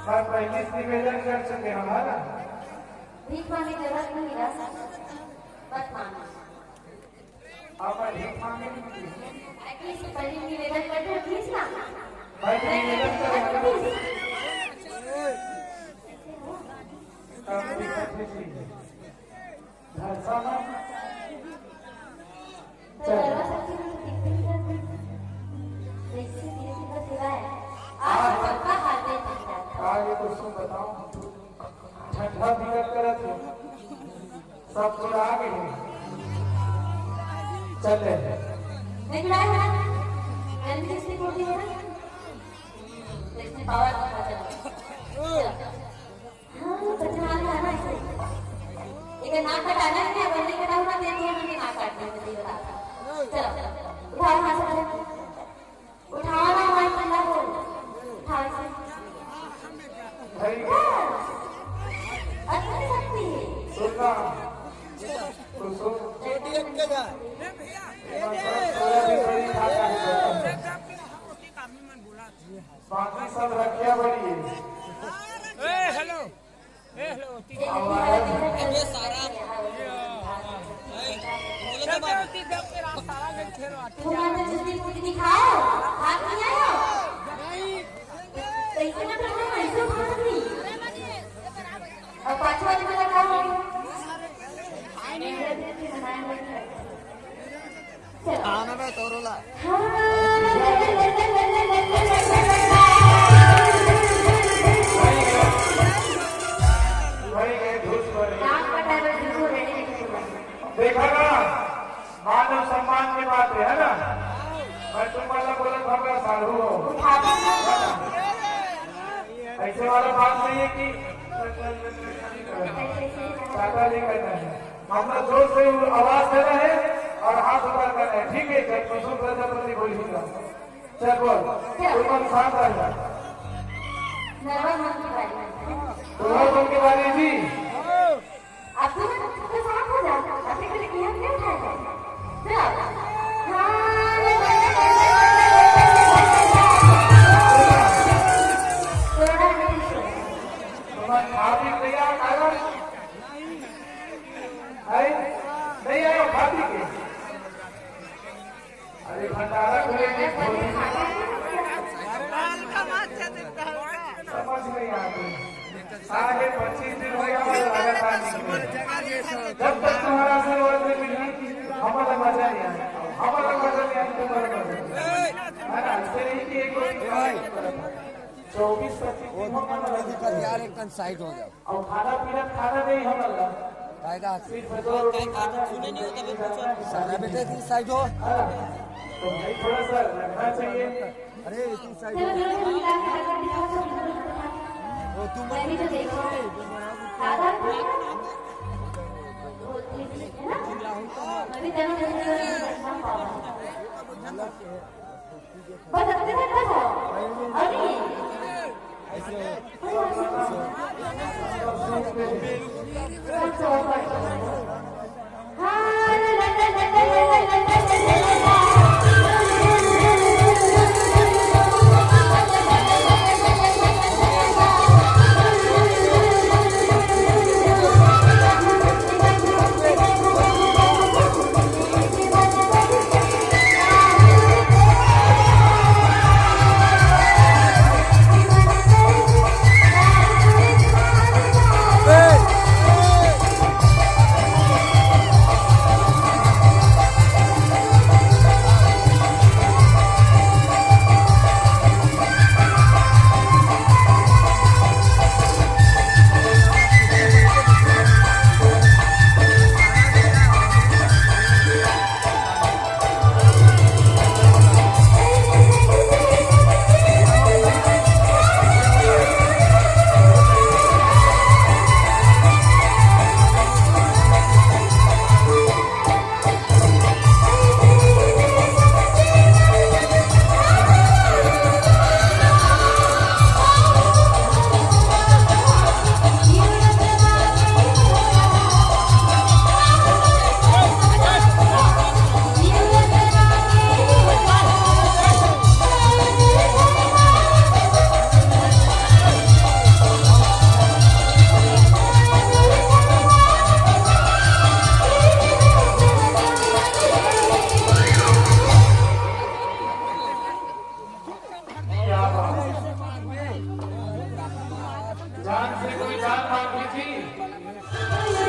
मैं पहले से निवेदन कर चुके हमारा भीख मांगने की जरूरत नहीं रहा बस मांगो आप भीख मांगे एटलीस्ट पहले निवेदन करते हो प्लीज ना भाई निवेदन करें आगे तो सुन बताओ ठंडा बिगड़ कर सब लोग आ गए चले पावर नाक कटाना है बंदी कटा हुआ दे दिया हमने नाक काटने में दी बता चलो उठाओ हाथ से उठाओ ना हमारे पल्ला को उठाओ इसे अच्छी शक्ति सुनना तो सुन बाकी सब रखिया बड़ी हेलो तुम्हारे जल्दी मुझे दिखाओ हाथ नहीं आया कैसे ना करना ऐसे भाग नहीं अब पांचवा दिन में लगाओ आना मैं तोरोला देखा ना मानव सम्मान की बात है ना मैं तुम्हारा बोला खबर साधु हो ऐसे वाला बात नहीं है कि ज्यादा नहीं करना है हमरा जोर से आवाज देना है और हाथ ऊपर करना है ठीक है जब कुसुम प्रजापति बोलिएगा चल बोल तुम शांत रह जा नरवा के बारे में जी आप तो साथ हो जाओ ऐसे करके किया क्या उठाया चलो तुम्हारे खाती तैयार कागज नहीं आयो खाती के अरे भंडारा खुलेंगे समझ नहीं आती 25 दिन हो गया लगातार जब तक तुम्हारा आशीर्वाद नहीं मिली हमारा मजा नहीं आया हमारा मजा नहीं आया तुम्हारा मजा है ना इससे नहीं कि एक 24-25 यार एक साइड हो जाओ और खाना पीना खाना नहीं हमारा कायदा सिर्फ सुने नहीं होता सारा बेटे की साइड हो तो भाई थोड़ा सा लगना चाहिए अरे इतनी साइड वो तुम मैं भी तो देखो आधा मैं भी तेरे को देखना पाऊंगा बस अपने तक बस अरे ऐसे जान से कोई जान मांगी थी